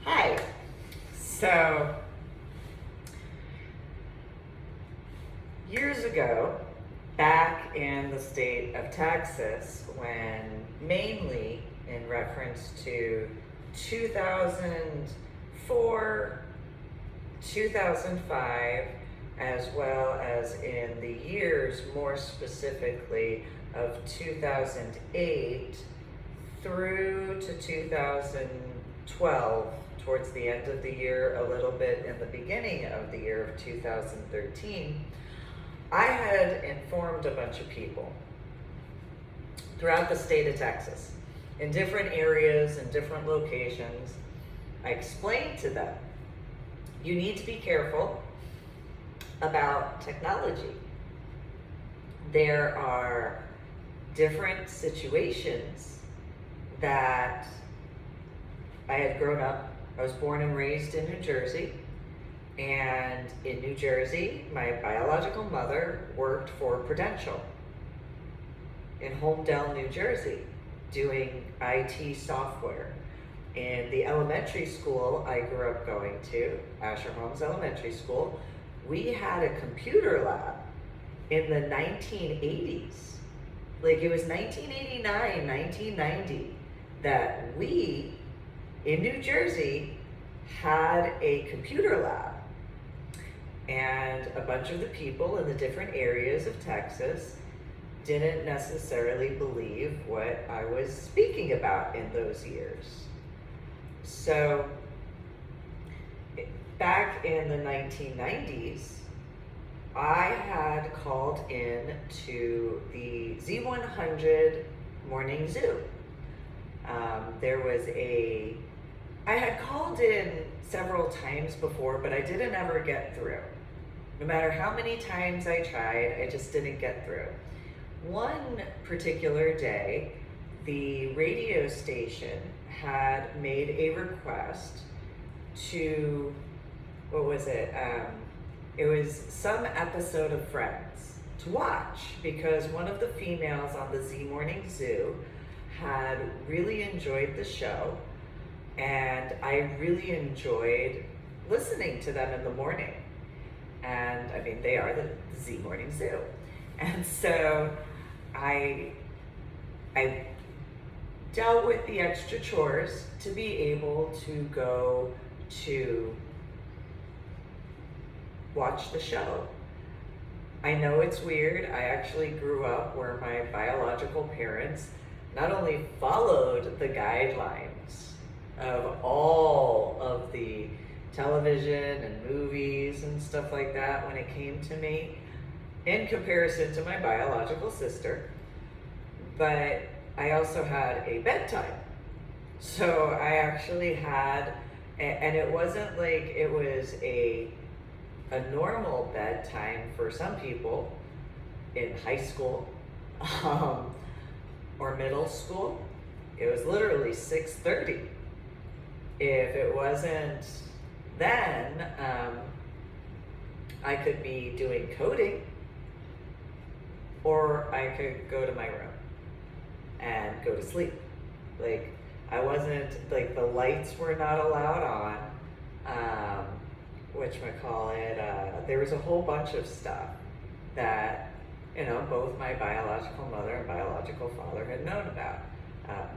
Hi. So, years ago, back in the state of Texas, when mainly in reference to 2004, 2005, as well as in the years more specifically of 2008 through to 2012, towards the end of the year, a little bit in the beginning of the year of 2013, I had informed a bunch of people throughout the state of Texas, in different areas and different locations. I explained to them, you need to be careful about technology. There are different situations that I had grown up. I was born and raised in New Jersey. And in New Jersey, my biological mother worked for Prudential in Holmdel, New Jersey, doing IT software. In the elementary school I grew up going to, Asher Holmes Elementary School, we had a computer lab in the 1980s. Like it was 1989, 1990, that we, in New Jersey, had a computer lab. And a bunch of the people in the different areas of Texas didn't necessarily believe what I was speaking about in those years. So back in the 1990s, I had called in to the Z100 morning zoo. I had called in several times before, but I didn't ever get through. No matter how many times I tried, I just didn't get through. One particular day, the radio station had made a request to, what was it? It was some episode of Friends to watch, because one of the females on the Z Morning Zoo had really enjoyed the show, and I really enjoyed listening to them in the morning. And I mean, they are the Z Morning Zoo. And so I dealt with the extra chores to be able to go to watch the show. I know it's weird. I actually grew up where my biological parents not only followed the guidelines of all of the television and movies and stuff like that when it came to me, in comparison to my biological sister, but I also had a bedtime. So I actually had, and it wasn't like it was a normal bedtime for some people in high school or middle school. It was literally 6:30. If it wasn't then, I could be doing coding, or I could go to my room and go to sleep. Like, I wasn't, like, the lights were not allowed on, there was a whole bunch of stuff that, both my biological mother and biological father had known about,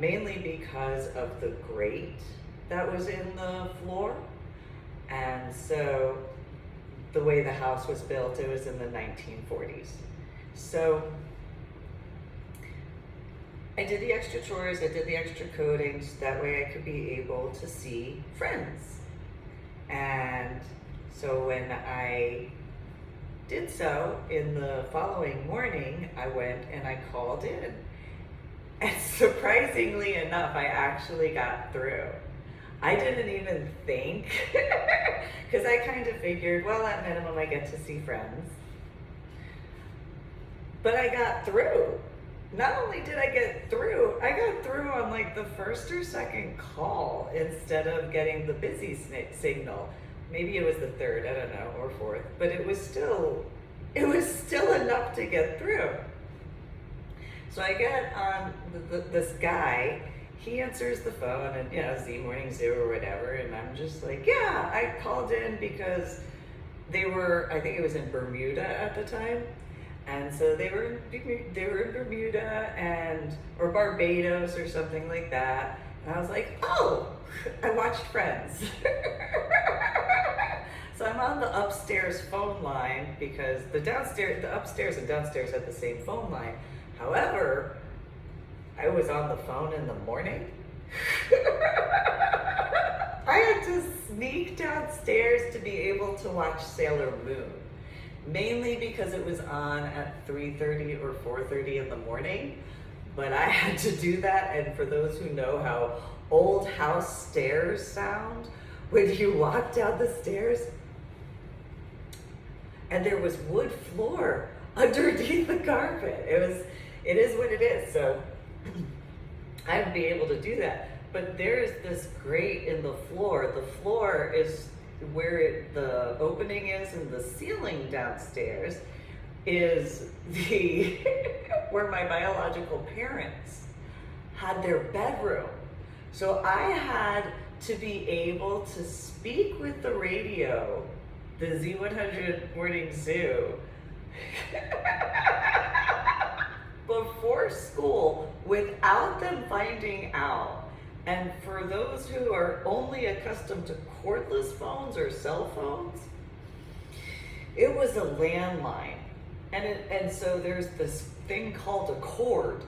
mainly because of the grate that was in the floor. And so the way the house was built, it was in the 1940s. So I did the extra chores, I did the extra coding, so that way I could be able to see Friends. And so when I did so, in the following morning, I went and I called in. And surprisingly enough, I actually got through. I didn't even think, because I kind of figured, well, at minimum I get to see Friends. But I got through. Not only did I get through, I got through on like the first or second call instead of getting the busy signal. Maybe it was the third, I don't know, or fourth, but it was still enough to get through. So I get on this guy, he answers the phone and, Z Morning Zoo or whatever. And I'm just like, yeah, I called in because I think it was in Bermuda at the time. And so they were in Bermuda or Barbados or something like that. And I was like, oh, I watched Friends. So I'm on the upstairs phone line because the upstairs and downstairs had the same phone line. However, I was on the phone in the morning. I had to sneak downstairs to be able to watch Sailor Moon. Mainly because it was on at 3:30 or 4:30 in the morning. But I had to do that, and for those who know how old house stairs sound, when you walk down the stairs, and there was wood floor underneath the carpet. It is what it is. So I'd be able to do that. But there's this grate in the floor. The floor is where the opening is in the ceiling downstairs is where my biological parents had their bedroom. So I had to be able to speak with the radio, the Z100 Morning Zoo, before school without them finding out. And for those who are only accustomed to cordless phones or cell phones, it was a landline. And so there's this thing called a cord.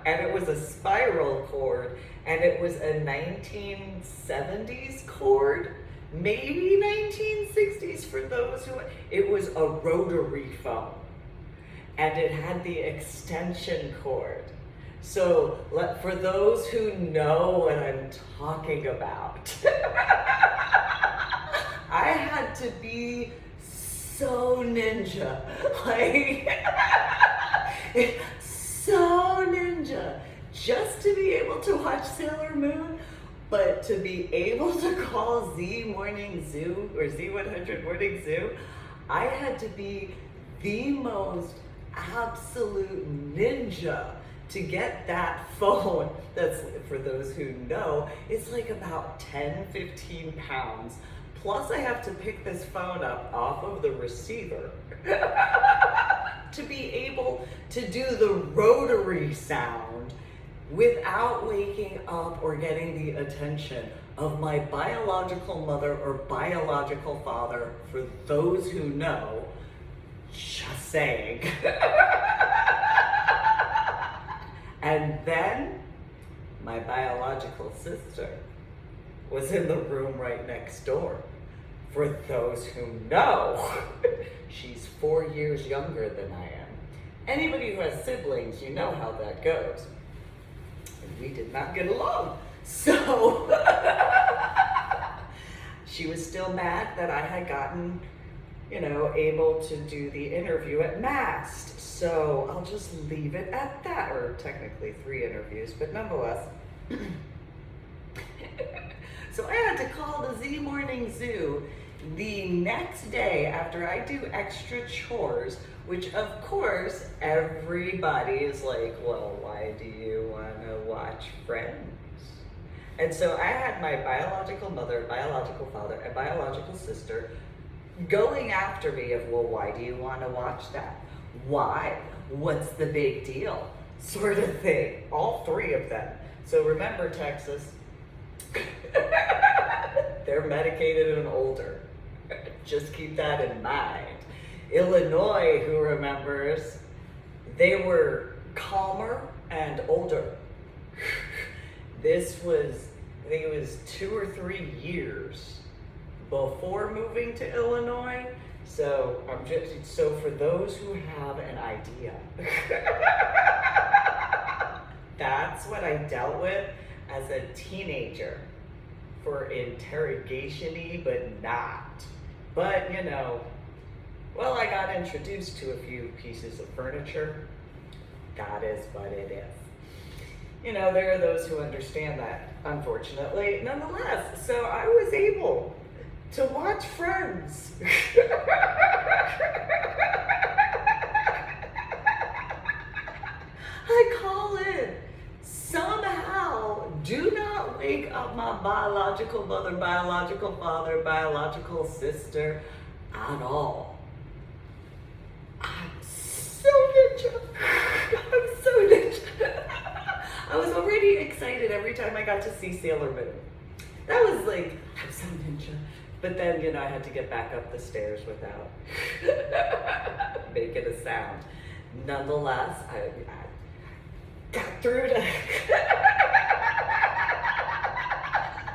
And it was a spiral cord. And it was a 1970s cord, maybe 1960s for those who, it was a rotary phone. And it had the extension cord. So for those who know what I'm talking about, I had to be so ninja, so ninja, just to be able to watch Sailor Moon, but to be able to call Z Morning Zoo or Z100 Morning Zoo, I had to be the most absolute ninja to get that phone. That's, for those who know, it's like about 10, 15 pounds. Plus I have to pick this phone up off of the receiver to be able to do the rotary sound without waking up or getting the attention of my biological mother or biological father, for those who know, just saying. And then my biological sister was in the room right next door. For those who know, she's 4 years younger than I am. Anybody who has siblings, you know how that goes. And we did not get along. So she was still mad that I had gotten, able to do the interview at Mast. So I'll just leave it at that, or technically 3 interviews, but nonetheless. So I had to call the Z Morning Zoo the next day after I do extra chores, which of course everybody is like, well, why do you want to watch Friends? And so I had my biological mother, biological father, and biological sister going after me of, well, why do you want to watch that? Why? What's the big deal? Sort of thing. All 3 of them. So remember, Texas, they're medicated and older. Just keep that in mind. Illinois, who remembers, they were calmer and older. This was, I think it was 2 or 3 years before moving to Illinois. So so for those who have an idea, that's what I dealt with as a teenager, for interrogation-y, but not. But well, I got introduced to a few pieces of furniture. That is what it is. There are those who understand that, unfortunately. Nonetheless, so I was able to watch Friends. I call in. Somehow do not wake up my biological mother, biological father, biological sister at all. I'm so ninja. I'm so ninja. I was already excited every time I got to see Sailor Moon. That was like, I'm so ninja. But then, I had to get back up the stairs without making a sound. Nonetheless, I got through to,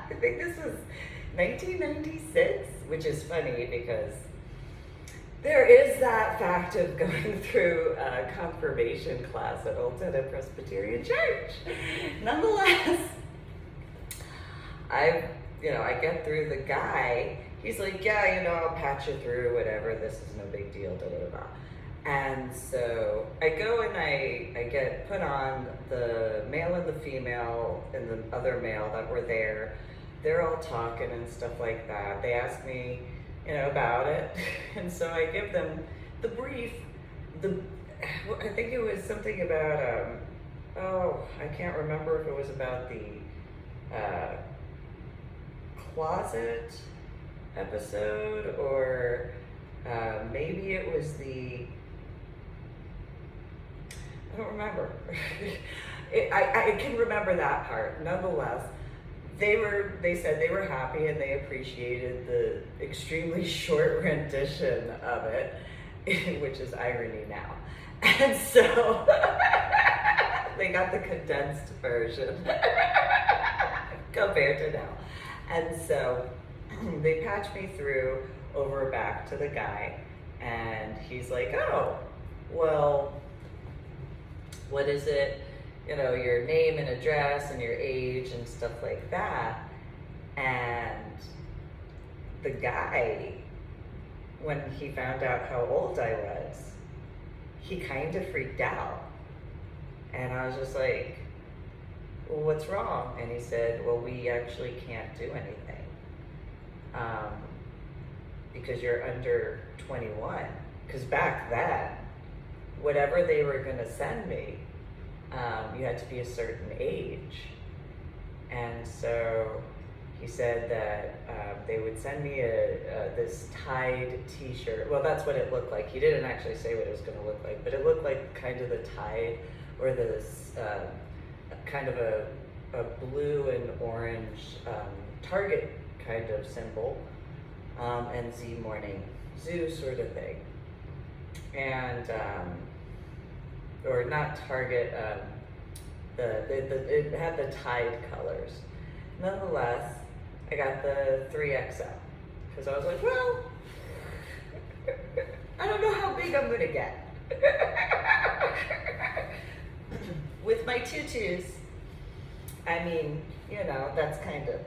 I think this was 1996, which is funny because there is that fact of going through a confirmation class at Old Tennant Presbyterian Church. Nonetheless, I get through the guy. He's like, yeah, I'll patch you through, whatever. This is no big deal, da da da. And so I go and I get put on. The male and the female and the other male that were there. They're all talking and stuff like that. They ask me, about it. And so I give them the brief. I think it was something about, I can't remember if it was about the closet episode, or maybe it was I don't remember. I can remember that part. Nonetheless, they said they were happy and they appreciated the extremely short rendition of it, which is irony now. And so they got the condensed version compared to now. And so they patched me through over back to the guy, and he's like, oh, well, what is it? Your name and address and your age and stuff like that. And the guy, when he found out how old I was, he kind of freaked out. And I was just like, well, what's wrong? And he said, well, we actually can't do anything because you're under 21. Because back then, whatever they were going to send me, you had to be a certain age. And so he said that they would send me this Tide t-shirt. Well, that's what it looked like. He didn't actually say what it was going to look like, but it looked like kind of the Tide, or this kind of a blue and orange Target kind of symbol, and Z Morning Zoo sort of thing. And or not Target, it had the Tide colors. Nonetheless, I got the 3XL because I was like, well, I don't know how big I'm gonna get. With my tutus, I mean, that's kind of,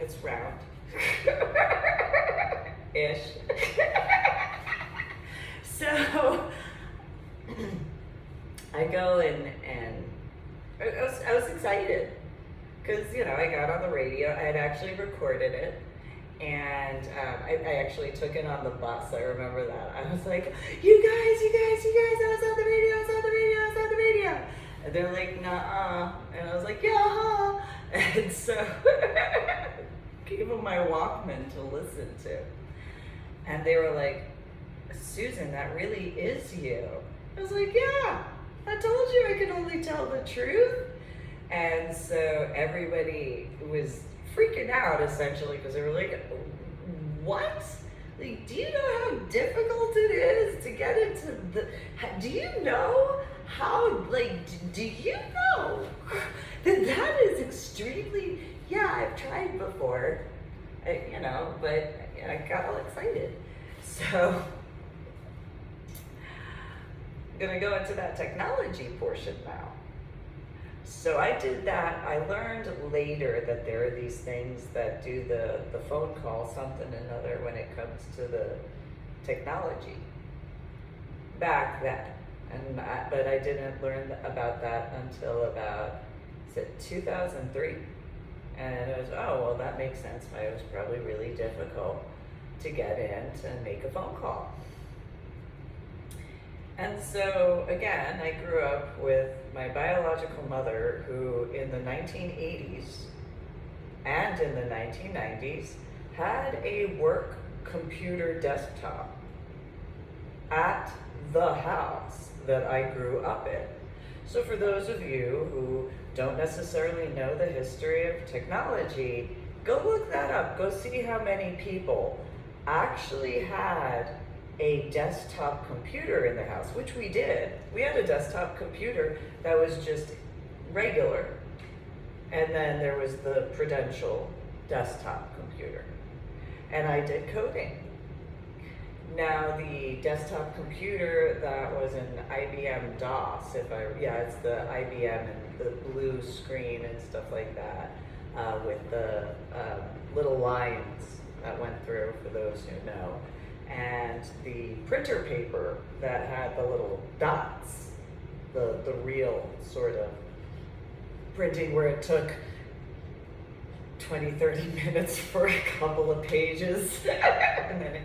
it's round. Ish. So I go and I was excited because, I got on the radio. I had actually recorded it, and I actually took it on the bus. I remember that. I was like, you guys, I was on the radio. And they're like, nuh-uh. And I was like, yeah. And so gave them my Walkman to listen to. And they were like, Susan, that really is you. I was like, yeah, I told you I could only tell the truth. And so everybody was freaking out, essentially, because they were like, what? Like, do you know how difficult it is to get into do you know how, do you know that is extremely, yeah, I've tried before, but I got all excited. So I'm gonna go into that technology portion now. So I did that. I learned later that there are these things that do the phone call, something or another, when it comes to the technology back then. But I didn't learn about that until about, 2003? And it was, oh, well, that makes sense. It was probably really difficult to get in to make a phone call. And so, again, I grew up with my biological mother who, in the 1980s and in the 1990s, had a work computer desktop at the house that I grew up in. So for those of you who don't necessarily know the history of technology, go look that up. Go see how many people actually had a desktop computer in their house, which we did. We had a desktop computer that was just regular. And then there was the Prudential desktop computer. And I did coding. Now the desktop computer, that was an IBM DOS, it's the IBM and the blue screen and stuff like that, with the little lines that went through, for those who know. And the printer paper that had the little dots, the real sort of printing where it took 20-30 minutes for a couple of pages, and then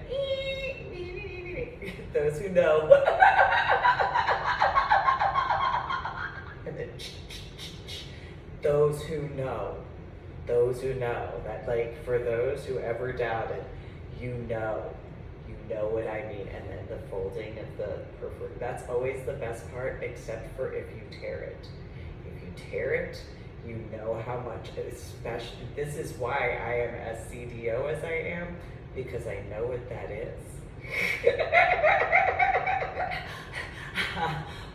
those who know. And then those who know that, like, for those who ever doubted, you know what I mean. And then the folding of the perfect, that's always the best part, except for if you tear it. If you tear it, you know how much, especially, this is why I am as CDO as I am, because I know what that is.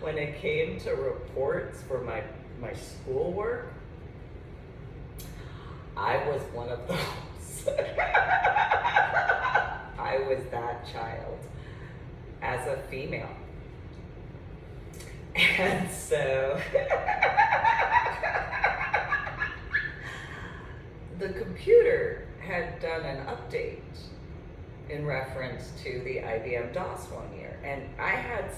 When it came to reports for my schoolwork, I was one of those. I was that child as a female. And so the computer had done an update in reference to the IBM DOS one year. And I had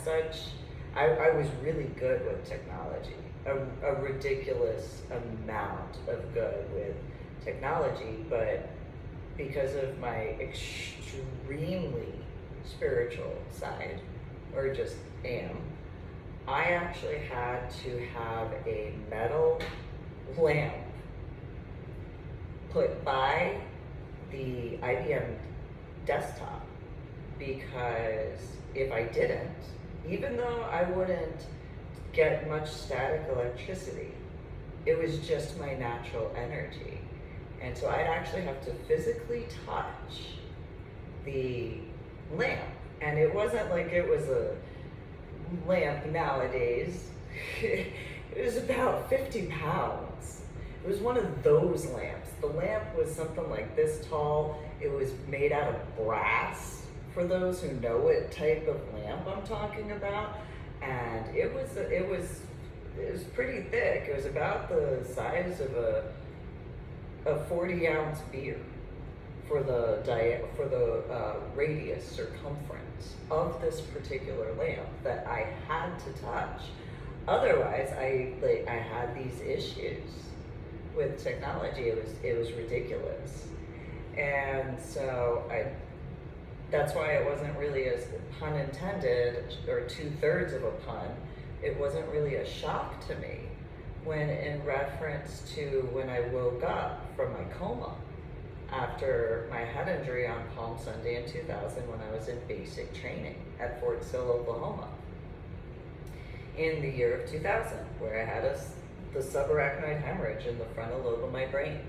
I was really good with technology, a ridiculous amount of good with technology, but because of my extremely spiritual side, or just am, I actually had to have a metal lamp put by the IBM desktop, because if I didn't, even though I wouldn't get much static electricity, it was just my natural energy. And so I'd actually have to physically touch the lamp. And it wasn't like it was a lamp nowadays. It was about 50 pounds. It was one of those lamps. The lamp was something like this tall. It was made out of brass, for those who know what type of lamp I'm talking about. And it was pretty thick. It was about the size of a 40-ounce beer for the radius, circumference of this particular lamp that I had to touch. Otherwise, I had these issues with technology. It was ridiculous. And so that's why it wasn't really, as pun intended, or 2/3 of a pun, it wasn't really a shock to me when, in reference to when I woke up from my coma after my head injury on Palm Sunday in 2000, when I was in basic training at Fort Sill, Oklahoma, in the year of 2000, where I had the subarachnoid hemorrhage in the frontal lobe of my brain.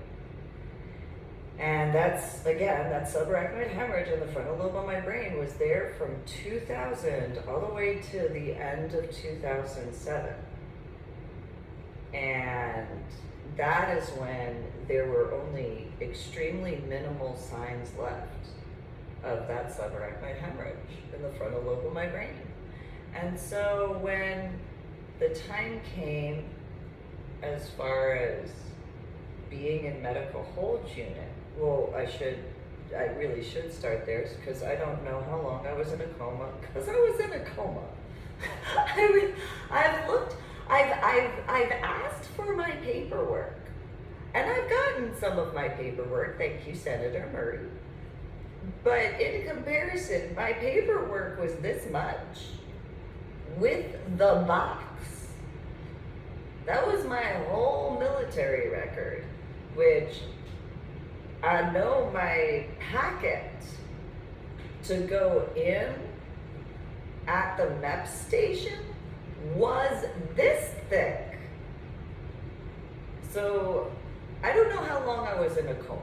And that subarachnoid hemorrhage in the frontal lobe of my brain was there from 2000 all the way to the end of 2007. And that is when there were only extremely minimal signs left of that subarachnoid hemorrhage in the frontal lobe of my brain. And so when the time came, as far as being in medical hold unit, well, I really should start there, because I don't know how long I was in a coma, because I was in a coma. I've asked for my paperwork, and I've gotten some of my paperwork, thank you, Senator Murray. But in comparison, my paperwork was this much, with the box. That was my whole military record, which I know my packet to go in at the MEP station was this thick. So I don't know how long I was in a coma.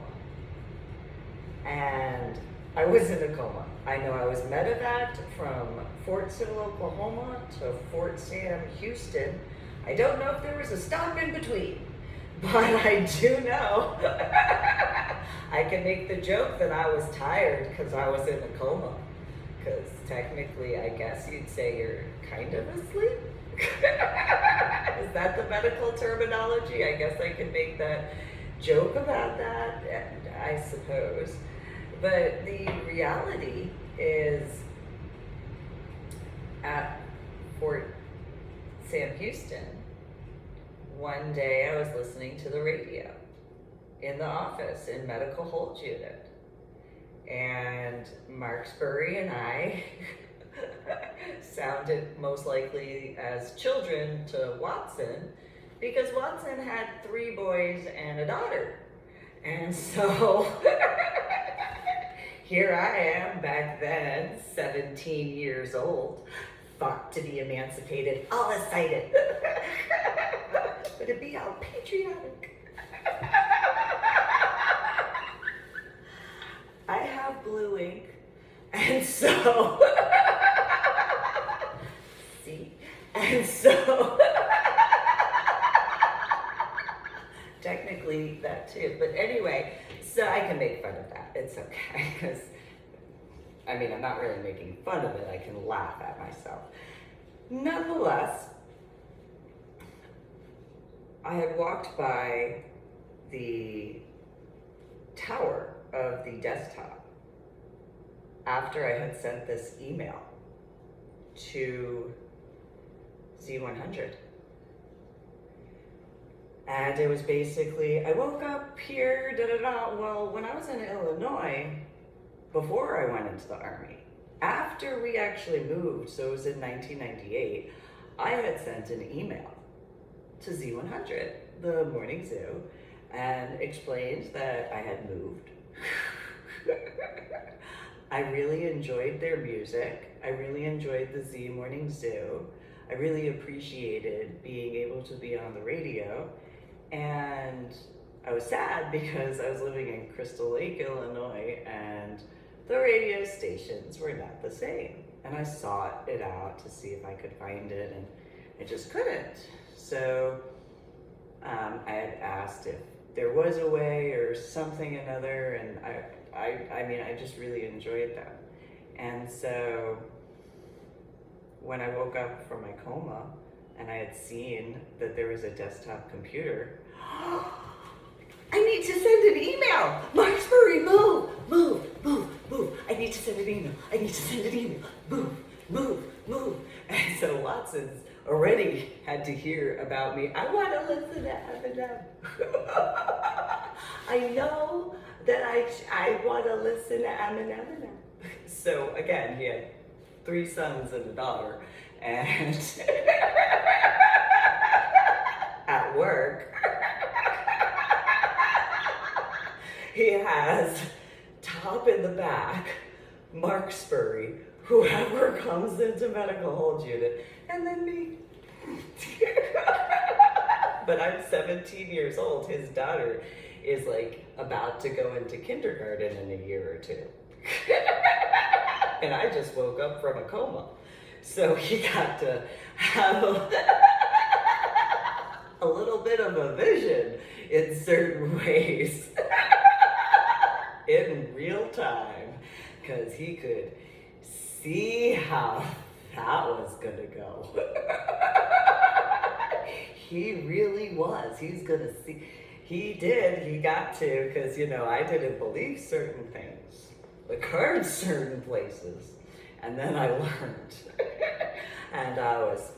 And I was in a coma. I know I was medevaced from Fort Sill, Oklahoma to Fort Sam, Houston. I don't know if there was a stop in between, but I do know I can make the joke that I was tired because I was in a coma. Because technically, I guess you'd say you're kind of asleep. Is that the medical terminology? I guess I can make that joke about that, I suppose. But the reality is, at Fort Sam Houston, one day I was listening to the radio in the office in medical hold unit. And Mark Spurry and I sounded most likely as children to Watson, because Watson had 3 boys and a daughter. And so here I am back then, 17 years old, thought to be emancipated, all excited. But to be all patriotic. I have blue ink, and so, see, and so, technically that too, but anyway, so I can make fun of that, it's okay, because, I mean, I'm not really making fun of it, I can laugh at myself. Nonetheless, I had walked by the tower of the desktop after I had sent this email to Z100. And it was basically, I woke up here, Well, when I was in Illinois, before I went into the Army, after we actually moved, so it was in 1998, I had sent an email to Z100, the morning zoo, and explained that I had moved. I really enjoyed their music. I really enjoyed the Z Morning Zoo. I really appreciated being able to be on the radio. And I was sad because I was living in Crystal Lake, Illinois, and the radio stations were not the same. And I sought it out to see if I could find it, and I just couldn't. So I had asked if there was a way or something another, and I mean, I just really enjoyed them. And so when I woke up from my coma and I had seen that there was a desktop computer, I need to send an email. Mark Spurry, move. I need to send an email. Move. And so Watson's already had to hear about me. I want to listen to Eminem. I know that I want to listen to Eminem. So again, he had 3 sons and a daughter, and at work, he has top in the back, Mark Spurry, whoever comes into medical hold unit, and then me. But I'm 17 years old. His daughter is like about to go into kindergarten in a year or 2. And I just woke up from a coma. So he got to have a little bit of a vision in certain ways in real time, because he could see how that was gonna go. He really was. He's gonna see. He did. He got to, because, you know, I didn't believe certain things, occurred certain places, and then I learned. And I was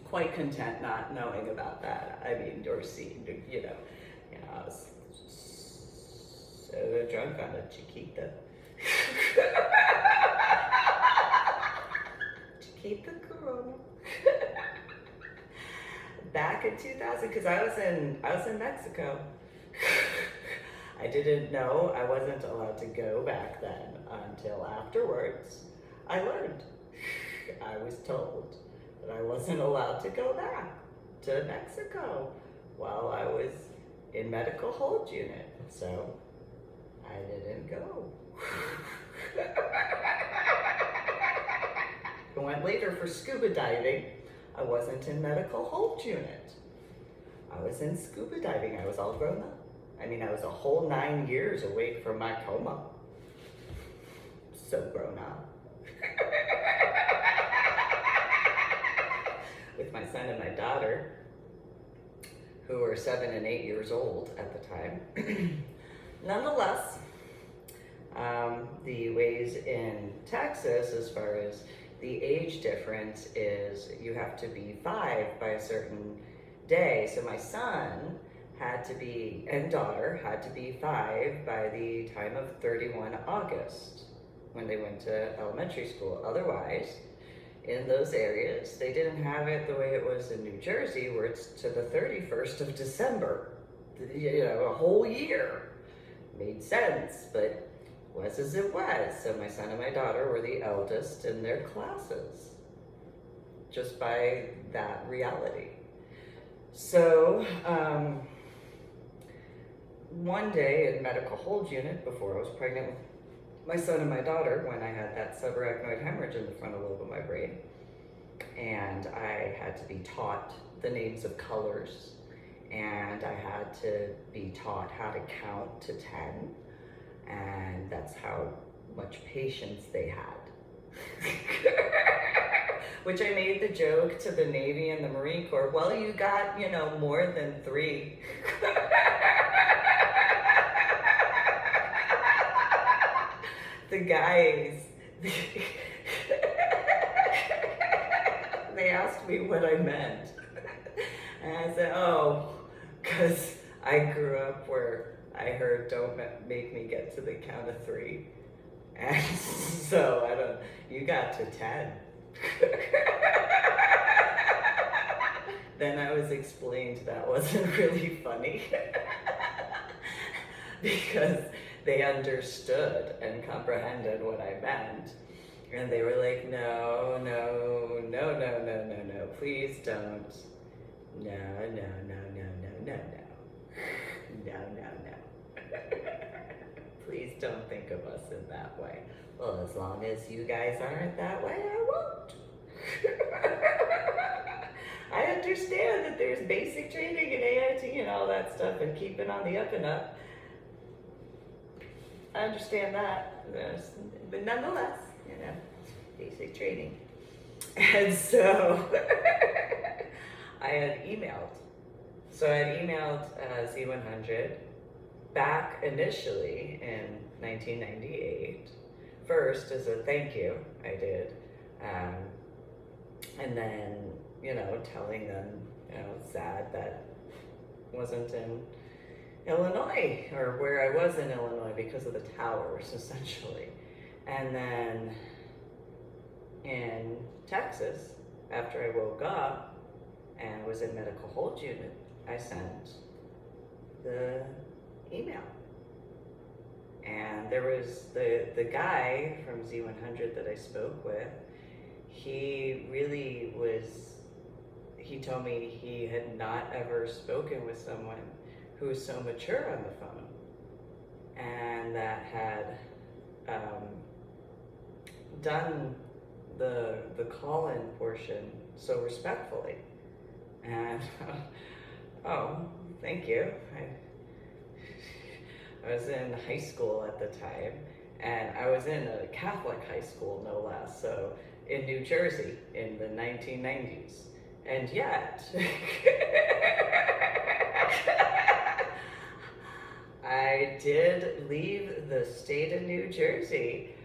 quite content not knowing about that. I mean, or seeing, you know, I was so drunk on a Chiquita. Keep the corona. Back in 2000, because I was in Mexico. I didn't know I wasn't allowed to go back then until afterwards. I learned. I was told that I wasn't allowed to go back to Mexico while I was in medical hold unit. So I didn't go. I went later for scuba diving. I wasn't in medical hold unit. I was in scuba diving. I was all grown up. I mean, I was a whole 9 years awake from my coma. So grown up. With my son and my daughter, who were 7 and 8 years old at the time. Nonetheless, the ways in Texas, as far as the age difference, is you have to be 5 by a certain day. So my son had to be, and daughter had to be 5 by the time of 31 August when they went to elementary school. Otherwise, in those areas, they didn't have it the way it was in New Jersey, where it's to the 31st of December, you know, a whole year. Made sense, but was as it was. So my son and my daughter were the eldest in their classes, just by that reality. So one day in medical hold unit, before I was pregnant with my son and my daughter, when I had that subarachnoid hemorrhage in the frontal lobe of my brain, and I had to be taught the names of colors, and I had to be taught how to count to 10, and that's how much patience they had. Which I made the joke to the Navy and the Marine Corps, well, you got, you know, more than 3. The guys, they asked me what I meant. And I said, oh, because I grew up where I heard don't make me get to the count of 3. And so you got to 10. Then I was explained that wasn't really funny. Because they understood and comprehended what I meant. And they were like, no, please don't. No. Please don't think of us in that way. Well, as long as you guys aren't that way, I won't. I understand that there's basic training in AIT and all that stuff and keeping on the up and up. I understand that, but nonetheless, you know, basic training. And so I had emailed. So I had emailed Z100 back initially in 1998. First, as a thank you, I did. And then, you know, telling them, you know, sad that wasn't in Illinois, or where I was in Illinois, because of the towers, essentially. And then in Texas, after I woke up and was in medical hold unit, I sent the email. And there was the guy from Z100 that I spoke with, he told me he had not ever spoken with someone who was so mature on the phone, and that had done the call-in portion so respectfully. And oh, thank you. I was in high school at the time, and I was in a Catholic high school, no less, so in New Jersey in the 1990s. And yet, I did leave the state of New Jersey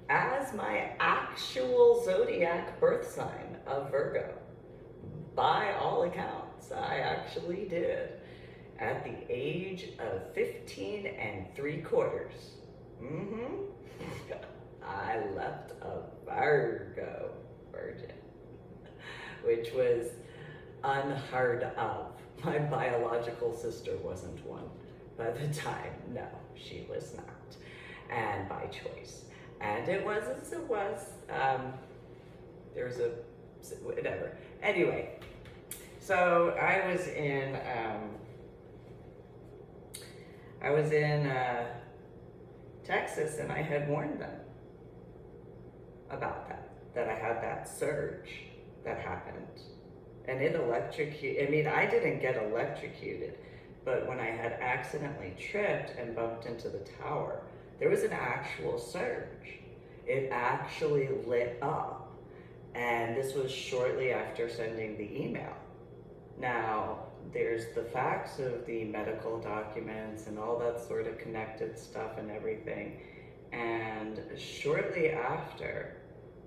as my actual zodiac birth sign of Virgo. By all accounts, I actually did. At the age of 15 3/4. I left a Virgo virgin. which was unheard of. My biological sister wasn't one by the time. No, she was not, and by choice. And it was as it was. There was a whatever. Anyway, so I was in Texas, and I had warned them about that I had that surge that happened. And it electrocuted. I mean, I didn't get electrocuted, but when I had accidentally tripped and bumped into the tower, there was an actual surge. It actually lit up. And this was shortly after sending the email. Now, there's the facts of the medical documents and all that sort of connected stuff and everything. And shortly after,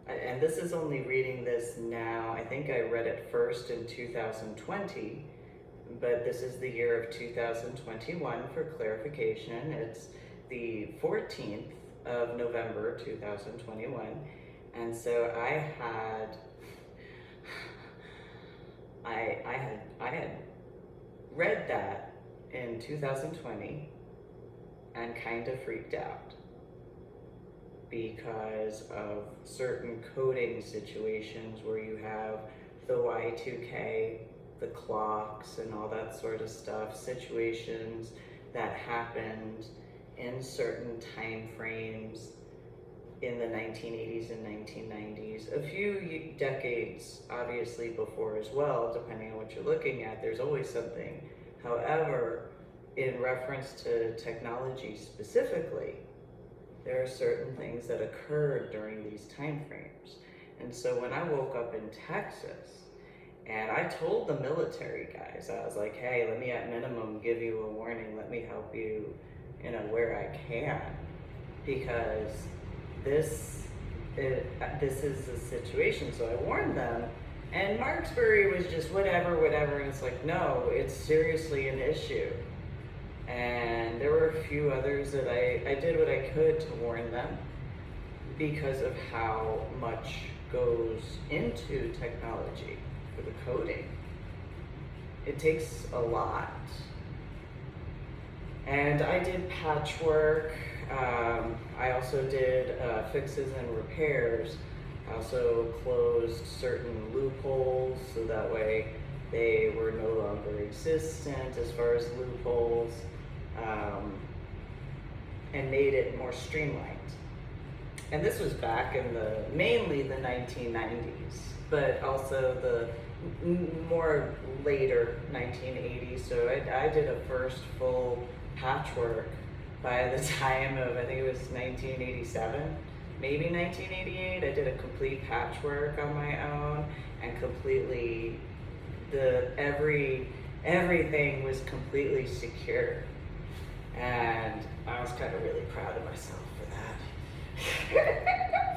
and this is only reading this now, I think I read it first in 2020, but this is the year of 2021 for clarification. It's the 14th of November 2021. And so I had read that in 2020 and kind of freaked out because of certain coding situations where you have the Y2K, the clocks and all that sort of stuff, situations that happened in certain time frames in the 1980s and 1990s, a few decades obviously before as well, depending on what you're looking at. There's always something. However, in reference to technology specifically, there are certain things that occurred during these time frames. And so when I woke up in Texas, and I told the military guys, I was like, hey, let me at minimum give you a warning, let me help you, where I can, because this is a situation. So I warned them, and Marksbury was just whatever, and it's like, no, it's seriously an issue. And there were a few others that I did what I could to warn them because of how much goes into technology for the coding. It takes a lot. And I did patchwork. I also did fixes and repairs. I also closed certain loopholes so that way they were no longer existent as far as loopholes, and made it more streamlined. And this was back in mainly the 1990s, but also the more later 1980s. So I did a first full patchwork by the time of, I think it was 1987, maybe 1988. I did a complete patchwork on my own, and completely everything was completely secure. And I was kind of really proud of myself for that.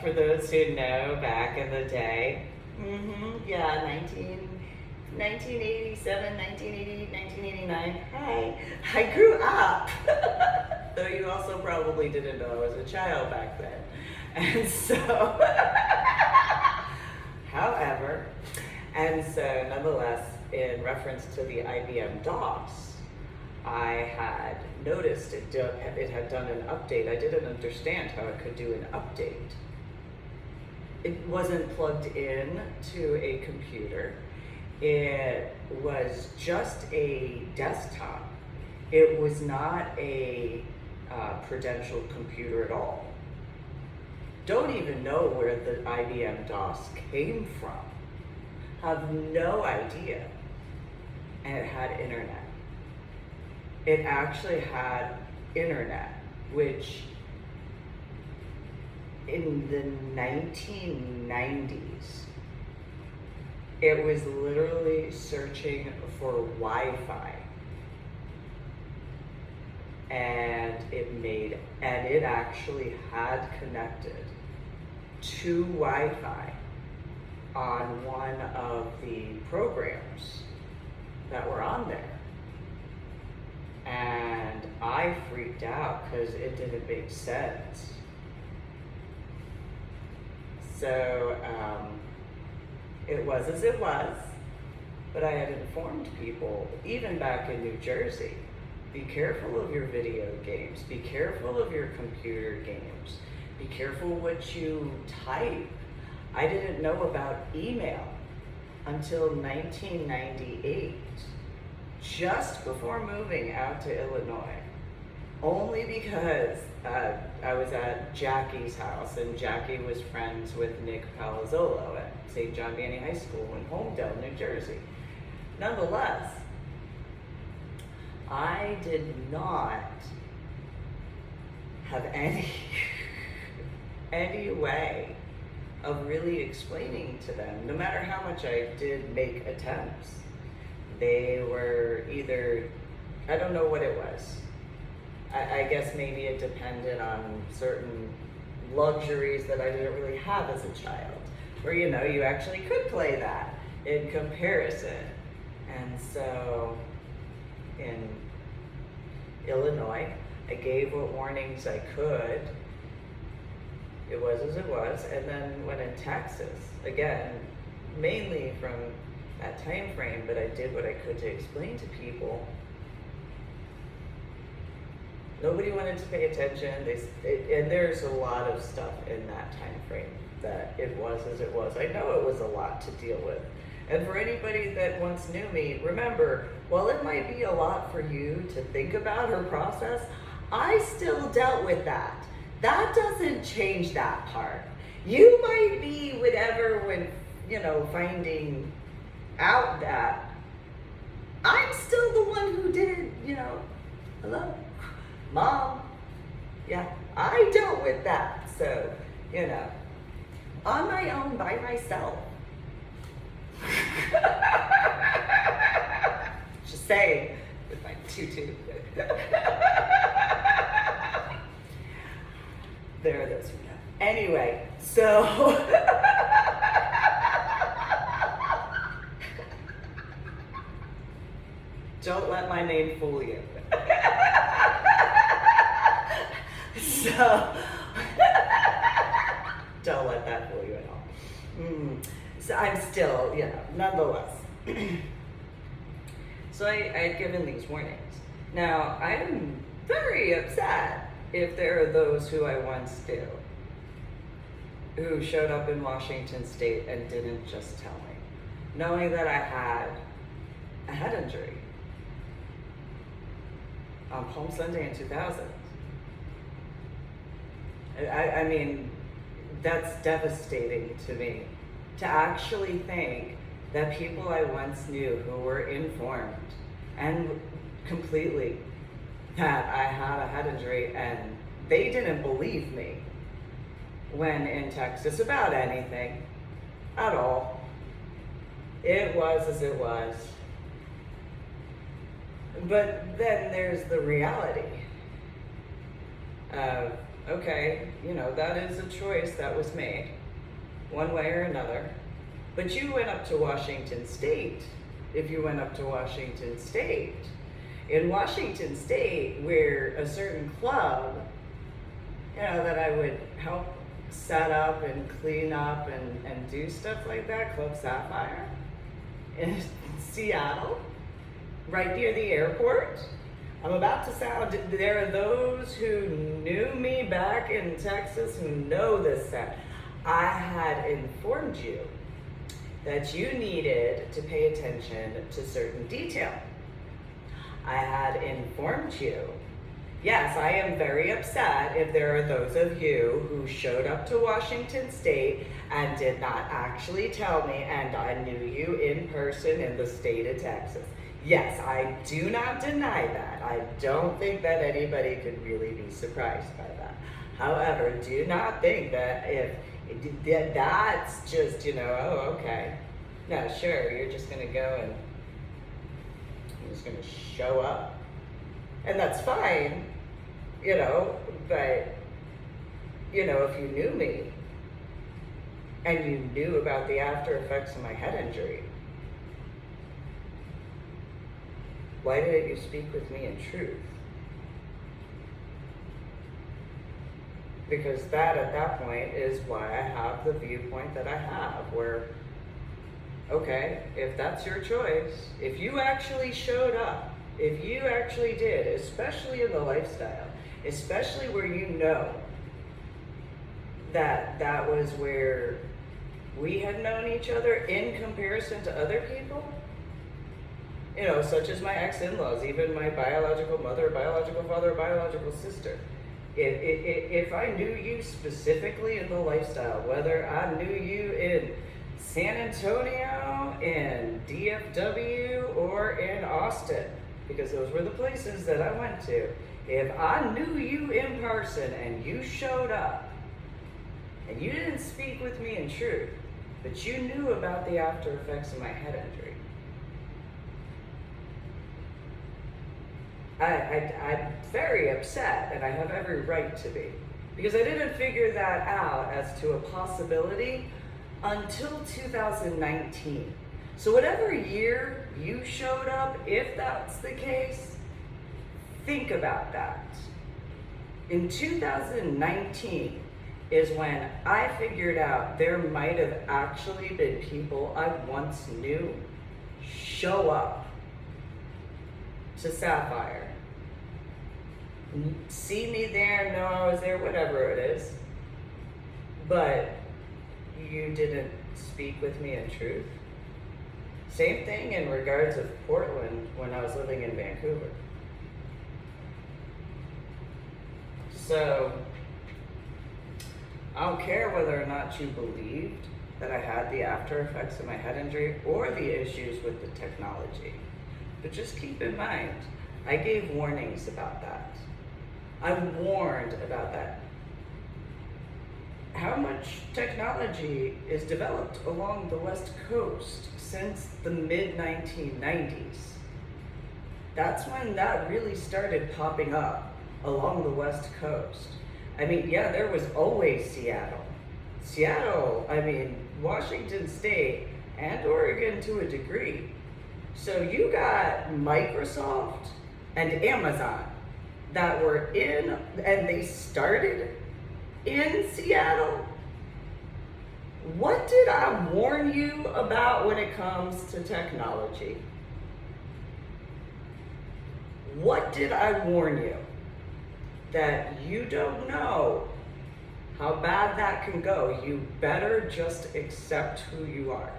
For those who know, back in the day, 1987, 1988, 1989. Hi, I grew up. Though you also probably didn't know I was a child back then. And so, however, and so nonetheless, in reference to the IBM DOS, I had noticed it had done an update. I didn't understand how it could do an update. It wasn't plugged in to a computer. It was just a desktop. It was not a credentialed computer at all. Don't even know where the IBM DOS came from. Have no idea. And it had internet. It actually had internet, which in the 1990s, it was literally searching for Wi-Fi. And it actually had connected to Wi-Fi on one of the programs that were on there. And I freaked out because it didn't make sense. it was as it was, but I had informed people, even back in New Jersey, be careful of your video games, be careful of your computer games, be careful what you type. I didn't know about email until 1998, just before moving out to Illinois, only because I was at Jackie's house, and Jackie was friends with Nick Palazzolo at St. John Vianney High School in Holmdel, New Jersey. Nonetheless, I did not have any way of really explaining to them, no matter how much I did make attempts. They were either, I don't know what it was. I guess maybe it depended on certain luxuries that I didn't really have as a child, where, you know, you actually could play that in comparison. And so in Illinois, I gave what warnings I could. It was as it was. And then when in Texas, again, mainly from that time frame, but I did what I could to explain to people. Nobody wanted to pay attention. And there's a lot of stuff in that time frame that it was as it was. I know it was a lot to deal with. And for anybody that once knew me, remember, while it might be a lot for you to think about or process, I still dealt with that. That doesn't change that part. You might be whatever when, you know, finding out that I'm still the one who did, you know, hello, Mom. Yeah, I dealt with that. So, you know, on my own, by myself. Just saying, with my tutu. There it is. Anyway, so don't let my name fool you. So don't let that fool you at all. So I'm still, you know, nonetheless. So I had given these warnings. Now, I'm very upset if there are those who I once knew who showed up in Washington State and didn't just tell me, knowing that I had a head injury on Palm Sunday in 2000. I mean, that's devastating to me, to actually think that people I once knew who were informed and completely that I had a head injury, and they didn't believe me when in Texas about anything at all. It was as it was. But then there's the reality of, okay, you know, that is a choice that was made, one way or another. But you went up to Washington State. If you went up to Washington State, in Washington State, where a certain club, you know, that I would help set up and clean up and do stuff like that, Club Sapphire, in Seattle, right near the airport. I'm about to sound, there are those who knew me back in Texas who know this set. I had informed you that you needed to pay attention to certain detail. I had informed you. Yes, I am very upset if there are those of you who showed up to Washington State and did not actually tell me, and I knew you in person in the state of Texas. Yes, I do not deny that. I don't think that anybody could really be surprised by that. However, do not think that if that's just, you know, oh, okay. No, sure, you're just going to go and you're just going to show up. And that's fine, you know, but, you know, if you knew me and you knew about the after effects of my head injury, why didn't you speak with me in truth? Because that, at that point, is why I have the viewpoint that I have, where Okay, if that's your choice, if you actually showed up, if you actually did, especially in the lifestyle, especially where you know that that was where we had known each other in comparison to other people, you know, such as my ex-in-laws, even my biological mother, biological father, biological sister. If I knew you specifically in the lifestyle, whether I knew you in San Antonio, in DFW, or in Austin, because those were the places that I went to, if I knew you in person and you showed up, and you didn't speak with me in truth, but you knew about the after effects of my head injury, I'm very upset, and I have every right to be, because I didn't figure that out as to a possibility until 2019. So whatever year you showed up, if that's the case, think about that. In 2019 is when I figured out there might have actually been people I once knew show up to Sapphire. See me there, know I was there, whatever it is. But you didn't speak with me in truth. Same thing in regards of Portland when I was living in Vancouver. So, I don't care whether or not you believed that I had the after effects of my head injury or the issues with the technology. But just keep in mind, I gave warnings about that. I warned about that. How much technology is developed along the West Coast since the mid-1990s? That's when that really started popping up along the West Coast. I mean, yeah, there was always Seattle. Seattle, I mean, Washington State and Oregon to a degree. So you got Microsoft and Amazon that were in, and they started in Seattle. What did I warn you about when it comes to technology? What did I warn you? That you don't know how bad that can go. You better just accept who you are.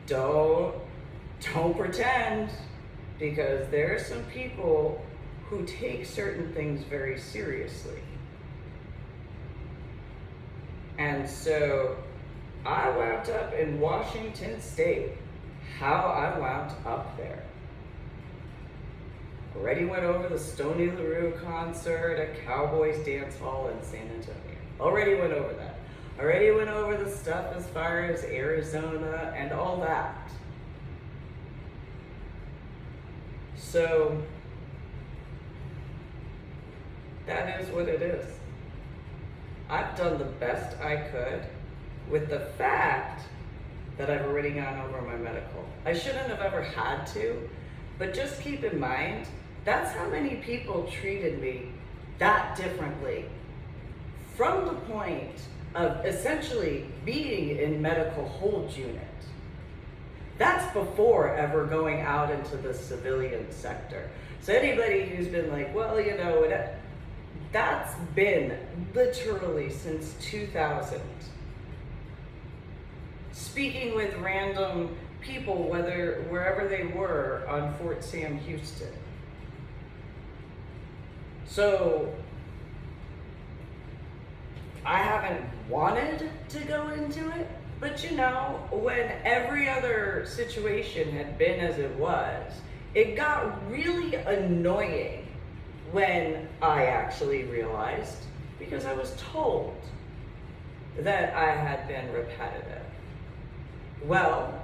Don't pretend, because there are some people who take certain things very seriously. And so I wound up in Washington State. How I wound up there. Already went over the Stoney LaRue concert at Cowboys Dance Hall in San Antonio. Already went over that. Already went over the stuff as far as Arizona and all that. So that is what it is. I've done the best I could with the fact that I've already gone over my medical. I shouldn't have ever had to, but just keep in mind, that's how many people treated me that differently. From the point of essentially being in medical hold unit. That's before ever going out into the civilian sector. So anybody who's been like, well, you know, that's been literally since 2000. Speaking with random people, wherever they were on Fort Sam Houston. So I haven't wanted to go into it, but you know, when every other situation had been as it was, it got really annoying when I actually realized, because I was told that I had been repetitive. Well,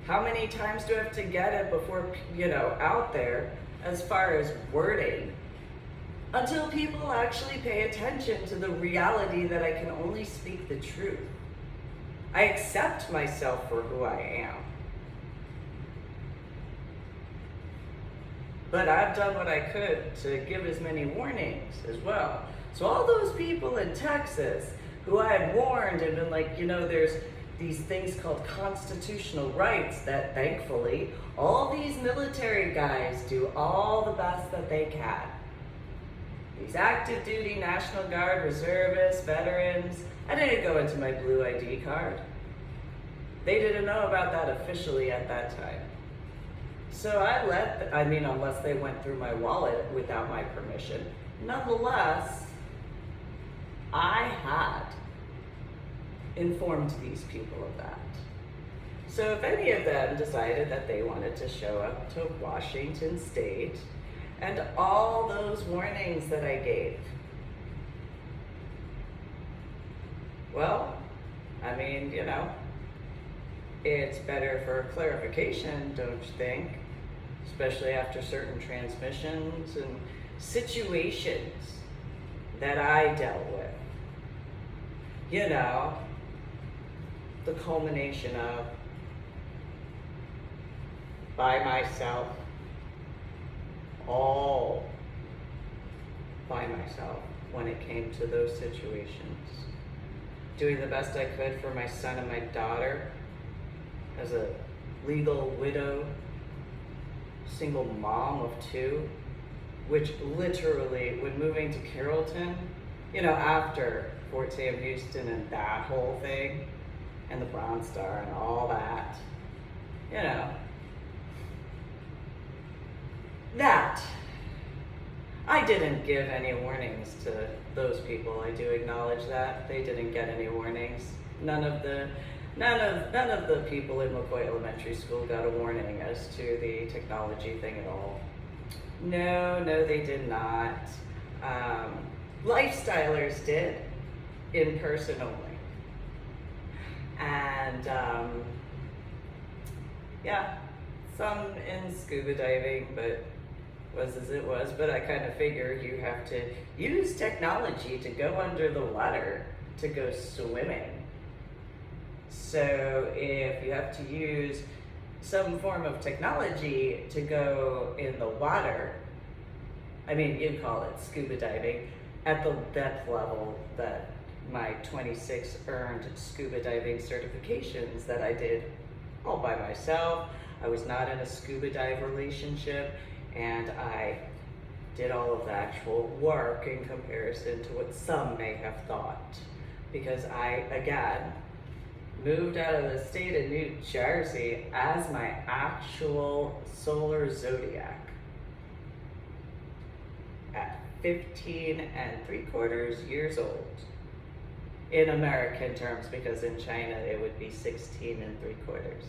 how many times do I have to get it before, you know, out there as far as wording, until people actually pay attention to the reality that I can only speak the truth. I accept myself for who I am. But I've done what I could to give as many warnings as well. So all those people in Texas who I had warned and been like, you know, there's these things called constitutional rights that thankfully all these military guys do all the best that they can. These active duty, National Guard, reservists, veterans. I didn't go into my blue ID card. They didn't know about that officially at that time. So unless they went through my wallet without my permission. Nonetheless, I had informed these people of that. So if any of them decided that they wanted to show up to Washington State, and all those warnings that I gave, well, it's better for clarification, don't you think? Especially after certain transmissions and situations that I dealt with. The culmination of by myself, all by myself when it came to those situations. Doing the best I could for my son and my daughter as a legal widow, single mom of 2, which literally, when moving to Carrollton, after Fort Sam Houston and that whole thing, and the Bronze Star and all that, that I didn't give any warnings to those people. I do acknowledge that they didn't get any warnings. None of the people in McCoy Elementary School got a warning as to the technology thing at all. No, they did not. Lifestylers did, in person only. And some in scuba diving, but was as it was. But I kind of figure you have to use technology to go under the water to go swimming. So if you have to use some form of technology to go in the water, you'd call it scuba diving, at the depth level that my 26 earned scuba diving certifications that I did all by myself. I was not in a scuba dive relationship, and I did all of the actual work in comparison to what some may have thought. Because I, again, moved out of the state of New Jersey as my actual solar zodiac at 15 3/4 years old. In American terms, because in China it would be 16 3/4.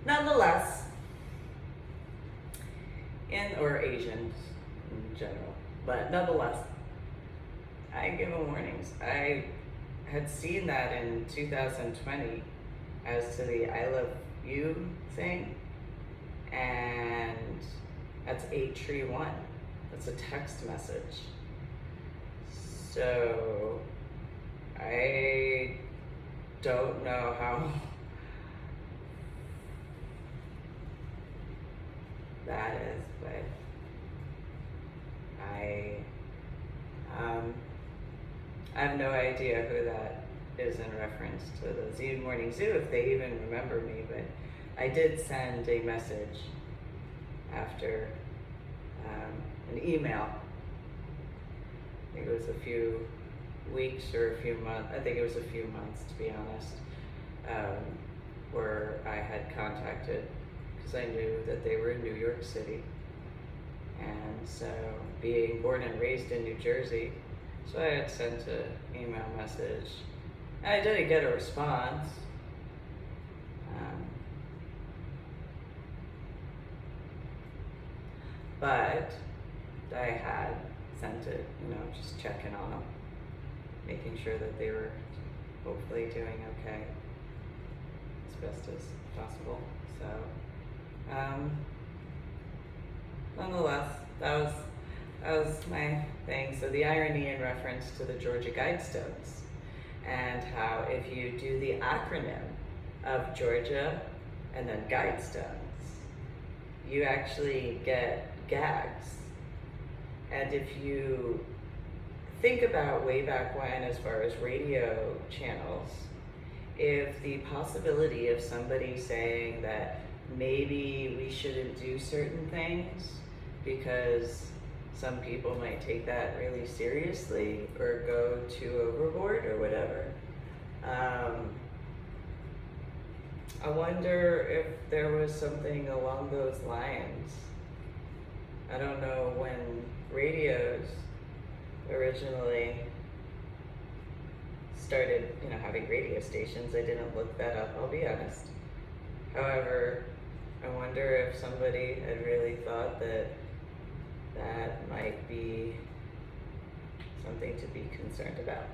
Nonetheless, or Asians in general, but nonetheless, I give them warnings. I had seen that in 2020 as to the I love you thing, and that's 831. That's a text message. So I don't know how that is, but I have no idea who that is in reference to the Zune Morning Zoo, if they even remember me, but I did send a message after an email. I think it was a few weeks or a few months, I think it was a few months to be honest, where I had contacted, because I knew that they were in New York City. And so, being born and raised in New Jersey, so I had sent an email message, and I didn't get a response. But I had sent it, just checking on them, making sure that they were hopefully doing okay, as best as possible. So, nonetheless, that was my thing. So the irony in reference to the Georgia Guidestones, and how if you do the acronym of Georgia and then Guidestones, you actually get gags. And if you think about way back when, as far as radio channels, if the possibility of somebody saying that maybe we shouldn't do certain things because some people might take that really seriously or go too overboard or whatever. I wonder if there was something along those lines. I don't know when radios originally started, having radio stations. I didn't look that up, I'll be honest. However, I wonder if somebody had really thought that that might be something to be concerned about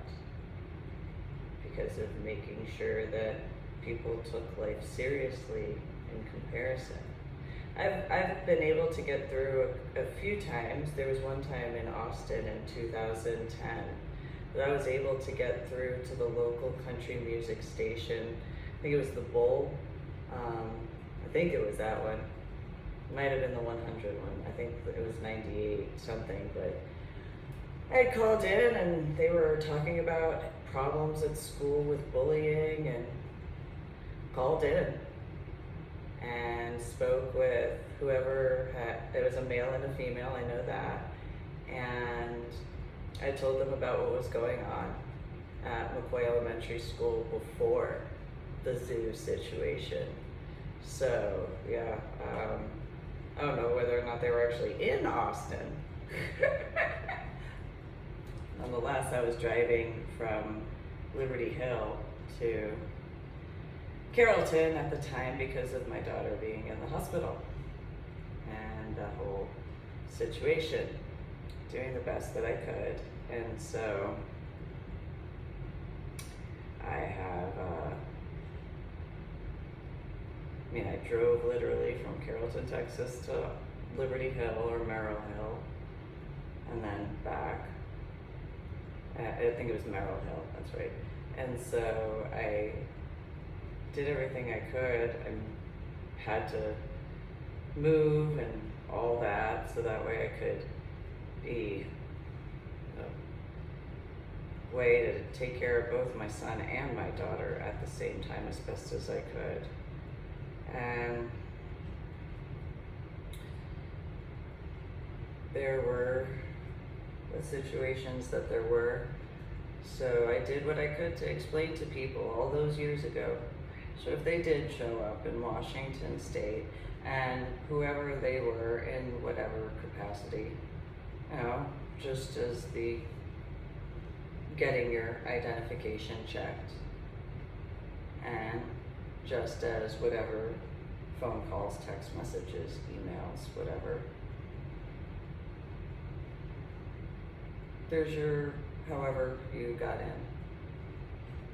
because of making sure that people took life seriously in comparison. I've been able to get through a few times. There was one time in Austin in 2010 that I was able to get through to the local country music station. I think it was the Bowl. I think it was that one. It might have been the 100 one. I think it was 98 something, but I had called in and they were talking about problems at school with bullying, and called in and spoke with whoever it was a male and a female, I know that, and I told them about what was going on at McCoy Elementary School before the zoo situation. So yeah, I don't know whether or not they were actually in Austin. Nonetheless, I was driving from Liberty Hill to Carrollton at the time because of my daughter being in the hospital and the whole situation, doing the best that I could. And so I drove literally from Carrollton, Texas to Liberty Hill or Merrill Hill and then back. I think it was Merrill Hill, that's right. And so I did everything I could. I had to move and all that so that way I could be a way to take care of both my son and my daughter at the same time as best as I could. And there were the situations that there were. So I did what I could to explain to people all those years ago. So if they did show up in Washington State, and whoever they were in whatever capacity, just as the getting your identification checked, and just as whatever phone calls, text messages, emails, whatever. There's your however you got in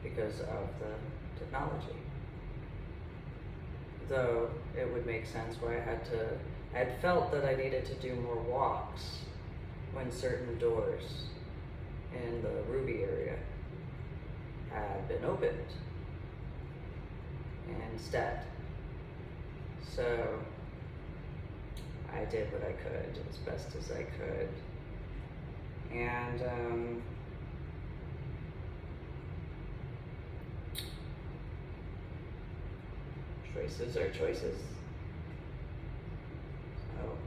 because of the technology. Though it would make sense why I had felt that I needed to do more walks when certain doors in the Ruby area had been opened instead. So I did what I could as best as I could. And choices are choices. So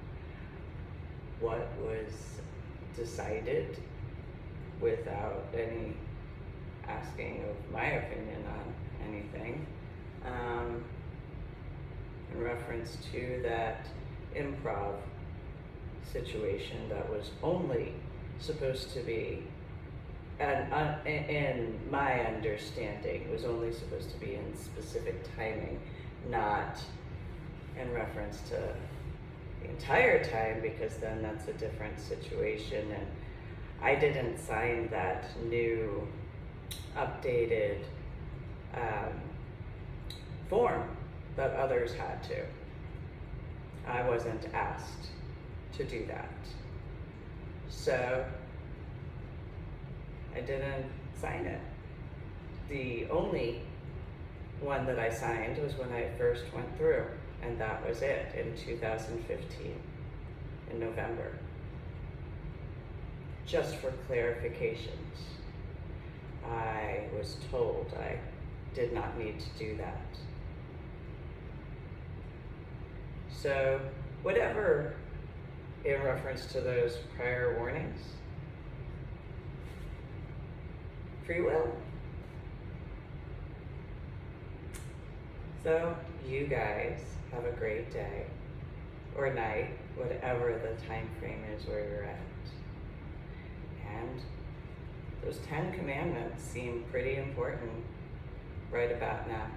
what was decided without any asking of my opinion on anything, in reference to that improv situation that was only supposed to be, and in my understanding, was only supposed to be in specific timing, not in reference to the entire time, because then that's a different situation. And I didn't sign that new updated form that others had to. I wasn't asked to do that. So I didn't sign it. The only one that I signed was when I first went through, and that was it in 2015, in November. Just for clarifications. I was told, I did not need to do that. So, whatever in reference to those prior warnings, free will. So, you guys have a great day or night, whatever the time frame is where you're at. And those 10 commandments seem pretty important right about now.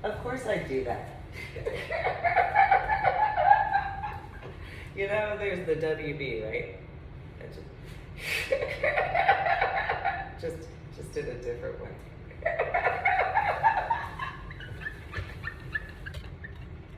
Of course I do that. You know, there's the WB, right? Just in a different way.